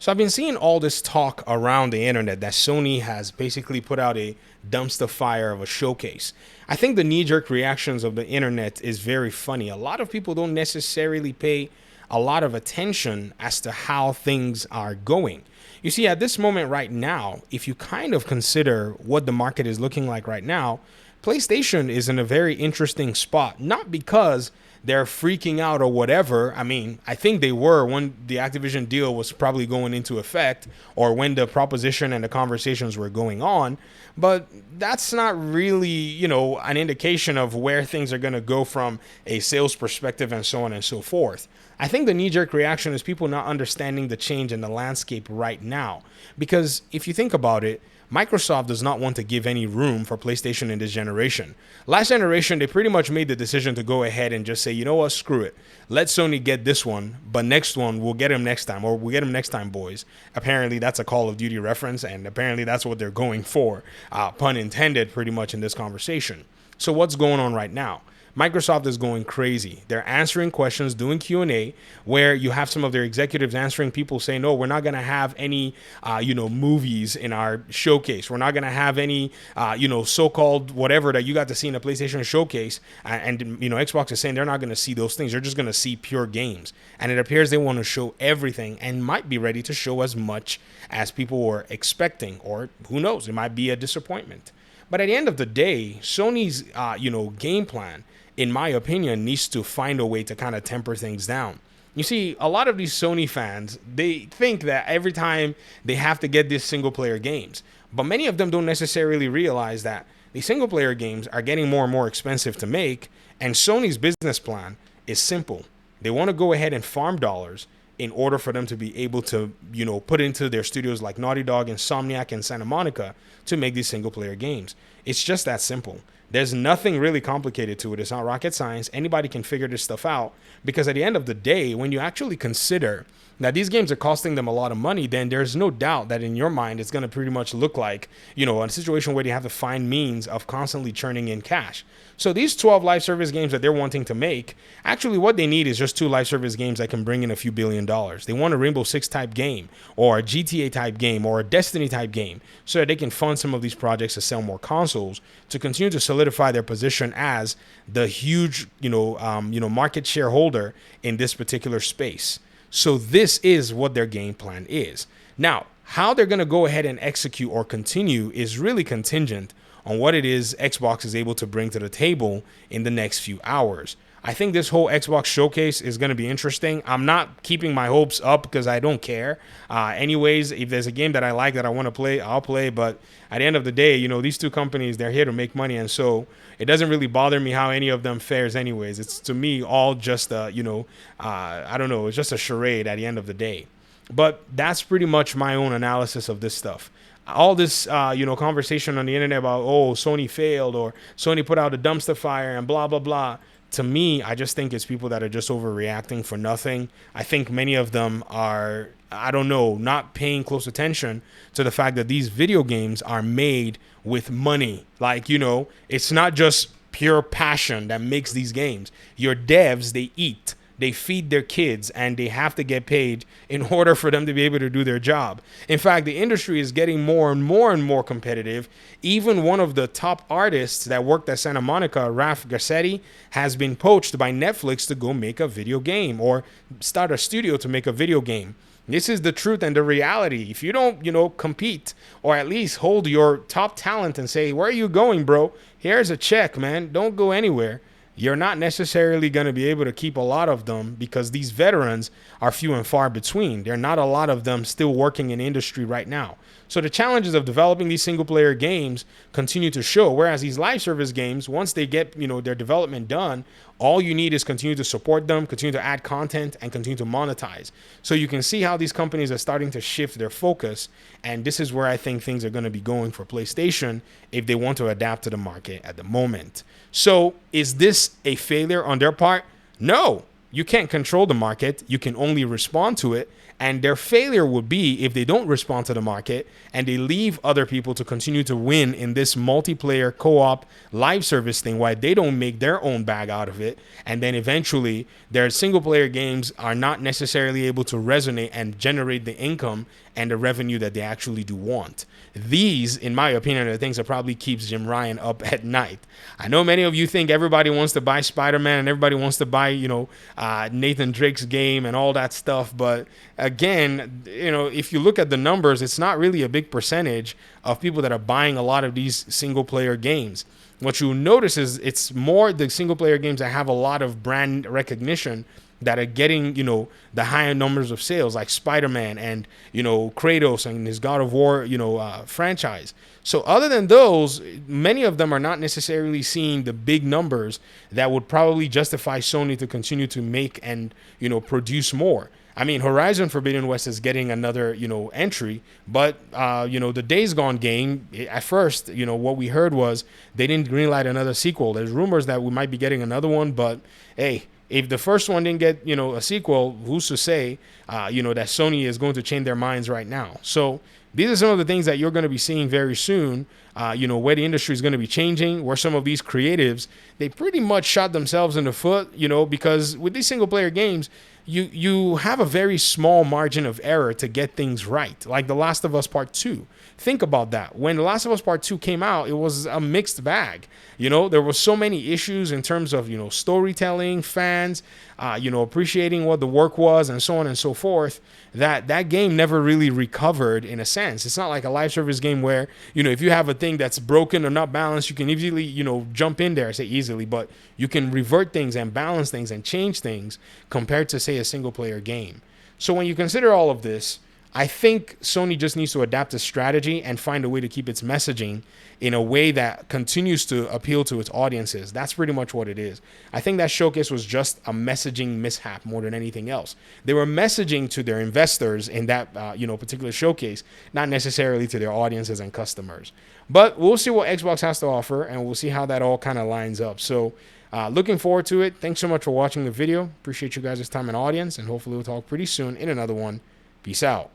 So I've been seeing all this talk around the internet that Sony has basically put out a dumpster fire of a showcase. I think the knee-jerk reactions of the internet is very funny. A lot of people don't necessarily pay a lot of attention as to how things are going. You see, at this moment right now, if you kind of consider what the market is looking like right now, PlayStation is in a very interesting spot, not because they're freaking out or whatever. I mean, I think they were when the Activision deal was probably going into effect or when the proposition and the conversations were going on. But that's not really, an indication of where things are going to go from a sales perspective and so on and so forth. I think the knee jerk reaction is people not understanding the change in the landscape right now. Because if you think about it, Microsoft does not want to give any room for PlayStation in this generation. Last generation, they pretty much made the decision to go ahead and just say, you know what, screw it. Let Sony get this one, but next one, we'll get him next time, or we'll get him next time, boys. Apparently, that's a Call of Duty reference, and apparently that's what they're going for, pun intended, pretty much in this conversation. So what's going on right now? Microsoft is going crazy. They're answering questions, doing Q&A, where you have some of their executives answering people saying, no, we're not going to have any, movies in our showcase. We're not going to have any, so-called whatever that you got to see in the PlayStation showcase. And Xbox is saying they're not going to see those things. They're just going to see pure games. And it appears they want to show everything and might be ready to show as much as people were expecting. Or who knows, it might be a disappointment. But at the end of the day, Sony's, game plan, in my opinion, needs to find a way to kind of temper things down. You see, a lot of these Sony fans, they think that every time they have to get these single player games, but many of them don't necessarily realize that the single player games are getting more and more expensive to make, and Sony's business plan is simple. They want to go ahead and farm dollars in order for them to be able to, put into their studios like Naughty Dog, Insomniac, and Santa Monica to make these single player games. It's just that simple. There's nothing really complicated to it. It's not rocket science. Anybody can figure this stuff out, because at the end of the day, when you actually consider that these games are costing them a lot of money, then there's no doubt that in your mind, it's going to pretty much look like, a situation where they have to find means of constantly churning in cash. So these 12 live service games that they're wanting to make, actually what they need is just 2 live service games that can bring in a few $1 billion. They want a Rainbow Six type game or a GTA type game or a Destiny type game so that they can fund some of these projects to sell more consoles to continue to solidify their position as the huge, market shareholder in this particular space. So this is what their game plan is. Now, how they're going to go ahead and execute or continue is really contingent on what it is Xbox is able to bring to the table in the next few hours. I think this whole Xbox showcase is going to be interesting. I'm not keeping my hopes up because I don't care. Anyways, if there's a game that I like that I want to play, I'll play. But at the end of the day, these two companies, they're here to make money. And so it doesn't really bother me how any of them fares anyways. It's, to me, all just, I don't know, it's just a charade at the end of the day. But that's pretty much my own analysis of this stuff. All this, conversation on the internet about, Sony failed or Sony put out a dumpster fire and blah, blah, blah. To me, I just think it's people that are just overreacting for nothing. I think many of them are, not paying close attention to the fact that these video games are made with money. Like, it's not just pure passion that makes these games. Your devs, they eat. They feed their kids and they have to get paid in order for them to be able to do their job. In fact, the industry is getting more and more and more competitive. Even one of the top artists that worked at Santa Monica, Ralph Garcetti, has been poached by Netflix to go make a video game or start a studio to make a video game. This is the truth and the reality. If you don't, compete or at least hold your top talent and say, where are you going, bro? Here's a check, man. Don't go anywhere. You're not necessarily going to be able to keep a lot of them because these veterans are few and far between. There are not a lot of them still working in the industry right now. So the challenges of developing these single player games continue to show, whereas these live service games, once they get, their development done, all you need is continue to support them, continue to add content, and continue to monetize. So you can see how these companies are starting to shift their focus. And this is where I think things are going to be going for PlayStation if they want to adapt to the market at the moment. So is this a failure on their part? No. You can't control the market. You can only respond to it And their failure would be if they don't respond to the market and they leave other people to continue to win in this multiplayer co-op live service thing while they don't make their own bag out of it. And then eventually their single player games are not necessarily able to resonate and generate the income and the revenue that they actually do want. These, in my opinion, are the things that probably keeps Jim Ryan up at night. I know many of you think everybody wants to buy Spider-Man and everybody wants to buy, Nathan Drake's game and all that stuff. But again, if you look at the numbers, it's not really a big percentage of people that are buying a lot of these single player games. What you'll notice is it's more the single player games that have a lot of brand recognition that are getting, the higher numbers of sales, like Spider-Man and, Kratos and his God of War, franchise. So other than those, many of them are not necessarily seeing the big numbers that would probably justify Sony to continue to make and, produce more. I mean, Horizon Forbidden West is getting another, entry, but, the Days Gone game, at first, what we heard was they didn't greenlight another sequel. There's rumors that we might be getting another one, but hey, if the first one didn't get, a sequel, who's to say, that Sony is going to change their minds right now? So these are some of the things that you're going to be seeing very soon, where the industry is going to be changing, where some of these creatives, they pretty much shot themselves in the foot, because with these single player games, you have a very small margin of error to get things right. Like The Last of Us Part 2. Think about that. When The Last of Us Part 2 came out, it was a mixed bag. There were so many issues in terms of, storytelling, fans, appreciating what the work was and so on and so forth, that game never really recovered in a sense. It's not like a live service game where, if you have a thing that's broken or not balanced, you can easily, jump in there. I say easily, but you can revert things and balance things and change things compared to, say, a single player game. So when you consider all of this, I think Sony just needs to adapt its strategy and find a way to keep its messaging in a way that continues to appeal to its audiences. That's pretty much what it is. I think that showcase was just a messaging mishap more than anything else. They were messaging to their investors in that particular showcase, not necessarily to their audiences and customers. But we'll see what Xbox has to offer, and we'll see how that all kind of lines up. So looking forward to it. Thanks so much for watching the video. Appreciate you guys' time and audience, and hopefully we'll talk pretty soon in another one. Peace out.